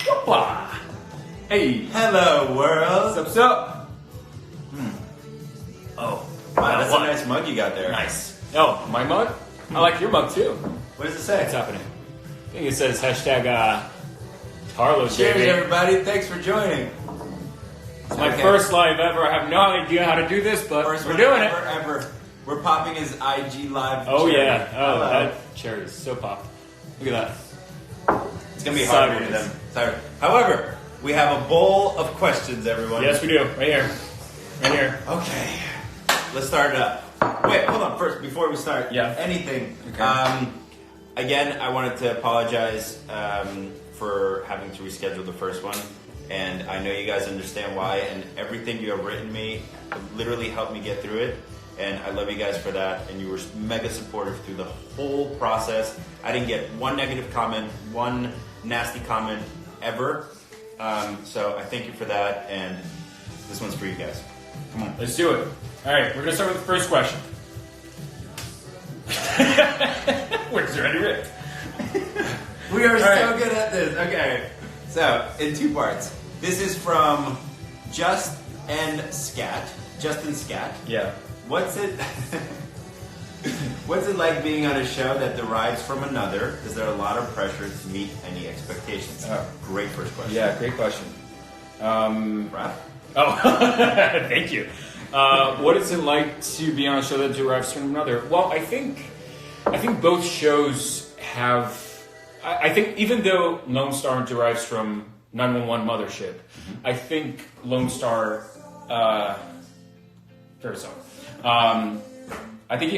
Hoppa! Hey! Hello, world! What's up? Oh, wow, that's a nice mug you got there. Nice. Oh, my mug? I like your mug too. What does it say? What's happening? I think it says hashtag Tarlos. Cheers, baby. everybody. Thanks for joining. It's my first live ever. I have no idea how to do this, but First we're one doing ever. it. We're popping his IG live. Oh, cherry. yeah. Oh, Hello. that cherry is so popped. Look at that. It's going to be hard for Sideways. them. Sorry. However, we have a bowl of questions, everyone. Yes, we do. Right here. Right here. Okay. Let's start it up. Wait, hold on. First, before we start, anything. Okay. Again, I wanted to apologize for having to reschedule the first one. And I know you guys understand why. And everything you have written me literally helped me get through it. And I love you guys for that. And you were mega supportive through the whole process. I didn't get one negative comment, one nasty comment ever. So I thank you for that. And this one's for you guys. Come on. Let's do it. All right, we're going to start with the first question. Where's ready, Rick? We are All so right. good at this. Okay. So, in two parts. This is from Justin Scat. Yeah. What's it What's it like being on a show that derives from another? Is there a lot of pressure to meet any expectations? Great first question. Yeah, great question. Right? Oh, thank you. What is it like to be on a show that derives from another? Well, I think both shows have. I think even though Lone Star derives from 911 Mothership, I think Lone Star. Fair song. I think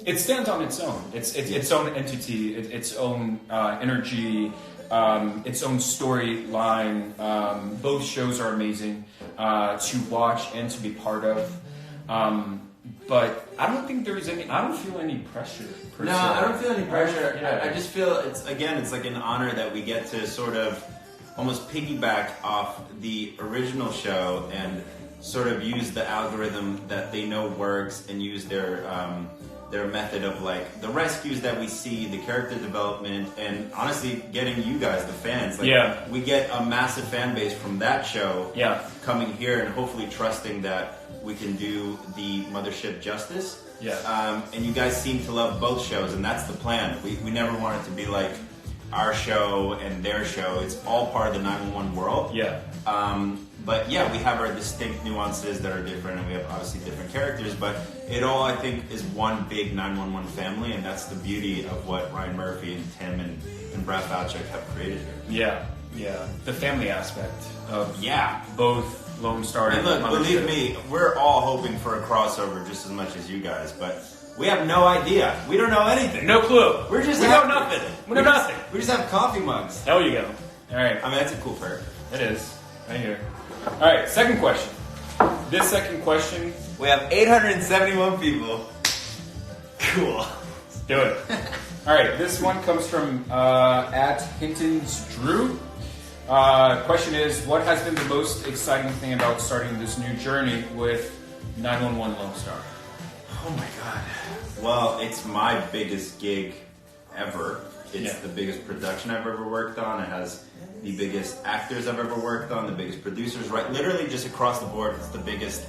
it stands on its own. It's its own entity, its own energy, its own storyline. Both shows are amazing to watch and to be part of. But I don't think there is any. I don't feel any pressure. No, I don't feel any pressure. Yeah. I just feel it's like an honor that we get to sort of almost piggyback off the original show and sort of use the algorithm that they know works and use their method of like the rescues that we see, the character development, and honestly getting you guys, the fans. Like, we get a massive fan base from that show coming here and hopefully trusting that we can do the Mothership justice. And you guys seem to love both shows, and that's the plan. We never want it to be like our show and their show. It's all part of the 911 world. But yeah, we have our distinct nuances that are different, and we have obviously different characters, but it all, I think, is one big 911 family, and that's the beauty of what Ryan Murphy and Tim and Brad Falchuk have created here. Yeah. The family aspect of both Lone Star and look, believe me, we're all hoping for a crossover just as much as you guys, but we have no idea. We don't know anything. No clue. We know nothing. We know nothing. We just have coffee mugs. Hell you go. All right. I mean, that's a cool perk. It is. Right here. All right, second question. This second question. We have 871 people. Cool. Let's do it. All right, this one comes from at Hinton's Drew. Question is, what has been the most exciting thing about starting this new journey with 911 Lone Star? Oh my God. Well, it's my biggest gig ever. It's the biggest production I've ever worked on. It has the biggest actors I've ever worked on, the biggest producers, right? Literally just across the board, it's the biggest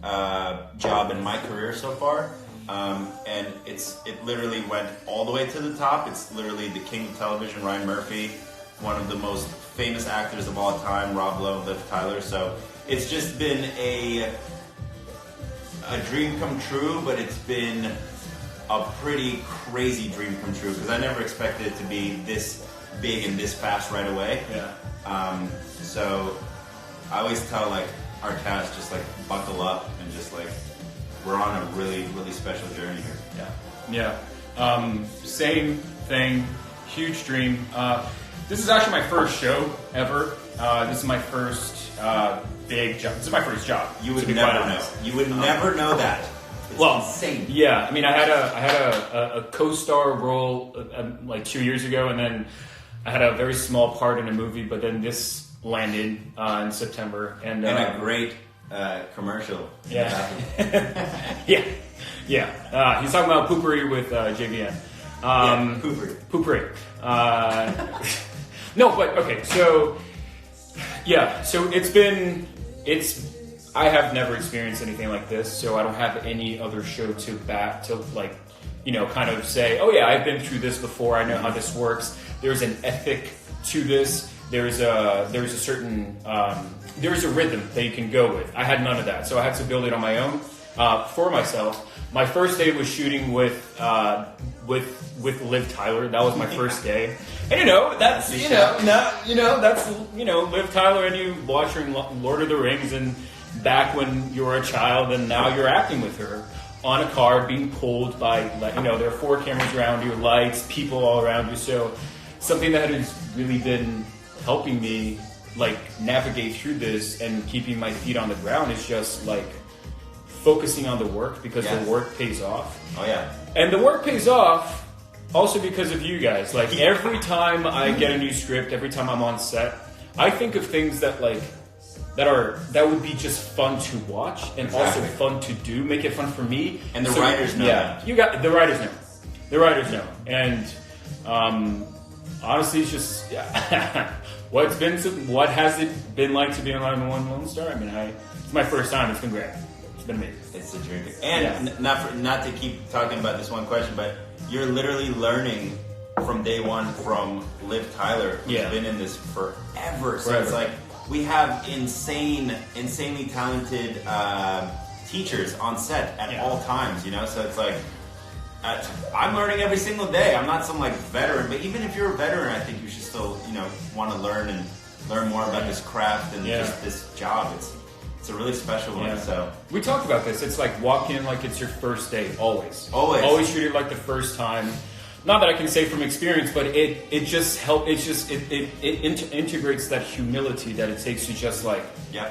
job in my career so far. And it literally went all the way to the top. It's literally the king of television, Ryan Murphy, one of the most famous actors of all time, Rob Lowe, Liv Tyler. So it's just been a dream come true, but it's been a pretty crazy dream come true because I never expected it to be this big and this fast right away. So I always tell like our cast just like buckle up and just like we're on a really, really special journey here. Same thing. Huge dream. This is actually my first show ever. This is my first big job. This is my first job. You would never know. You would never know that. It's insane. Yeah, I mean, I had a co-star role like 2 years ago, and then I had a very small part in a movie. But then this landed in September, and a great commercial. Yeah. He's talking about Poopery with JVN. Poopery. No, but okay, so yeah, so I have never experienced anything like this, so I don't have any other show to like, you know, kind of say, oh yeah, I've been through this before, I know how this works. There's an ethic to this. There's a certain there's a rhythm that you can go with. I had none of that, so I had to build it on my own for myself. My first day was shooting with Liv Tyler. That was my first day, and that's Liv Tyler, and you watch her in Lord of the Rings, and back when you were a child, and now you're acting with her on a car being pulled by, there are 4 cameras around you, lights, people all around you. So something that has really been helping me like navigate through this and keeping my feet on the ground is just like focusing on the work, because the work pays off. Oh yeah. And the work pays off also because of you guys. Like every time I get a new script, every time I'm on set, I think of things that that would be just fun to watch and also fun to do, make it fun for me. And the writers know that. The writers know. The writers know. And honestly, it's just what has it been like to be on Lone Star? I mean, it's my first time. It's been great. It's been amazing. It's a dream. And not to keep talking about this one question, but you're literally learning from day one from Liv Tyler, who's been in this forever. So it's like we have insanely talented teachers on set at all times. So it's like I'm learning every single day. I'm not some like veteran, but even if you're a veteran, I think you should still want to learn more about this craft and just this job. It's a really special one. So we talked about this. It's like walk in like it's your first day. Always treat it like the first time. Not that I can say from experience, but it just helps. It integrates that humility that it takes to just like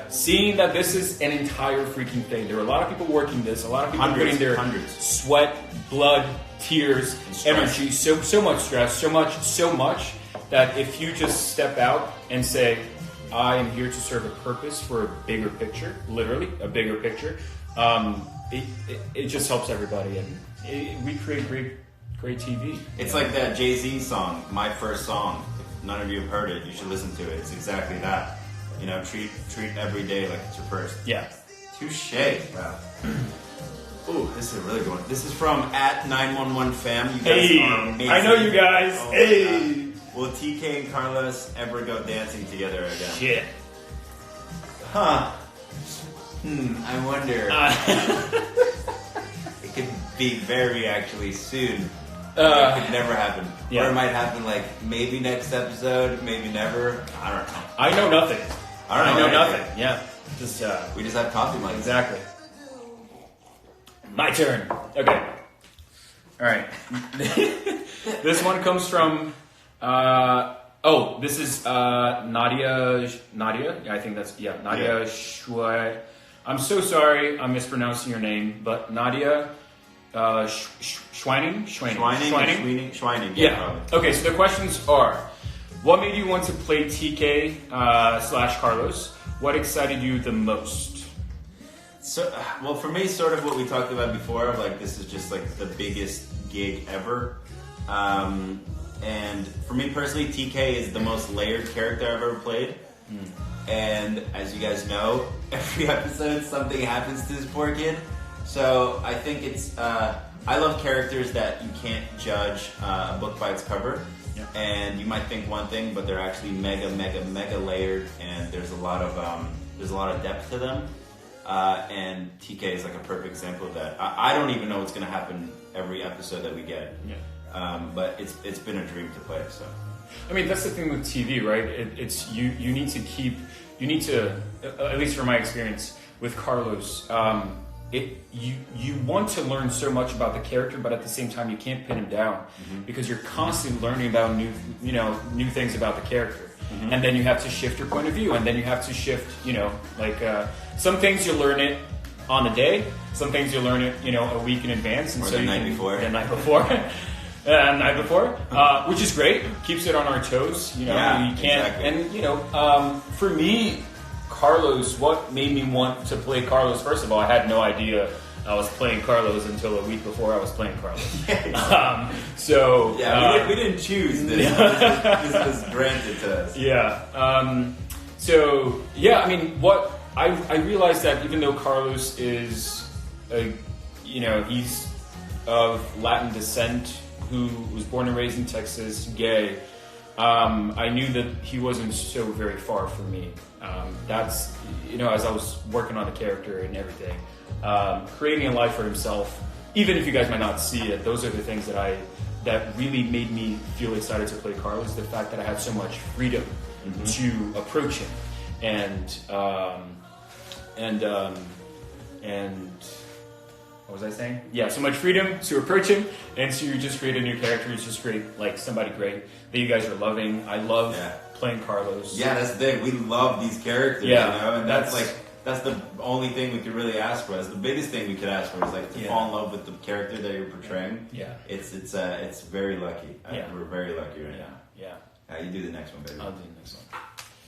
seeing that this is an entire freaking thing. There are a lot of people working this. A lot of people putting their sweat, blood, tears, energy, so much stress, so much that if you just step out and say, I am here to serve a purpose for a bigger picture, literally a bigger picture, it just helps everybody, and we create great TV. It's like that Jay-Z song, My First Song. If none of you have heard it, you should listen to it. It's exactly that. Treat every day like it's your first. Yeah. Touche. Wow. Ooh, this is a really good one. This is from @911fam. You guys are amazing. I know you guys. Oh, hey. Will TK and Carlos ever go dancing together again? Shit. Huh. I wonder. It could be very actually soon. It could never happen. Or it might happen like maybe next episode, maybe never. I don't know. I know nothing. I know nothing. Yeah. Just we just have coffee money. Exactly. My turn. Okay. All right. This one comes from this is Nadia. I think that's Nadia Shui. I'm so sorry I'm mispronouncing your name, but Nadia Schweining. Yeah. Probably. Okay, so the questions are: what made you want to play TK / Carlos? What excited you the most? So, well, for me, sort of what we talked about before, of like this is just like the biggest gig ever. And for me personally, TK is the most layered character I've ever played. And as you guys know, every episode something happens to this poor kid. So I think it's, I love characters that you can't judge a book by its cover. Yeah. And you might think one thing, but they're actually mega layered, and there's a lot of depth to them. And TK is like a perfect example of that. I don't even know what's going to happen every episode that we get. Yeah. But it's been a dream to play. So, I mean, that's the thing with TV, right? It's you need to, at least from my experience with Carlos, you want to learn so much about the character, but at the same time you can't pin him down because you're constantly learning about new things about the character. And then you have to shift your point of view, and then you have to shift, some things you learn it on the day, some things you learn it, a week in advance, and or so the night before, which is great, keeps it on our toes. You can't, exactly. And for me, Carlos, what made me want to play Carlos? First of all, I had no idea I was playing Carlos until a week before I was playing Carlos. We didn't choose this. This was granted to us. Yeah. I mean, what I realized that even though Carlos is, he's of Latin descent, who was born and raised in Texas, gay. I knew that he wasn't so very far from me. That's, as I was working on the character and everything, creating a life for himself, even if you guys might not see it, those are the things that really made me feel excited to play Carlos. The fact that I had so much freedom to approach him, and what was I saying? Yeah, so much freedom to approach him and to just create a new character who's just great, like somebody great that you guys are loving. I love playing Carlos. Yeah, that's the thing. We love these characters, and that's the only thing we could really ask for. That's the biggest thing we could ask for is like to fall in love with the character that you're portraying. Yeah, it's very lucky. We're very lucky right now. Yeah. You do the next one, baby. I'll do the next one.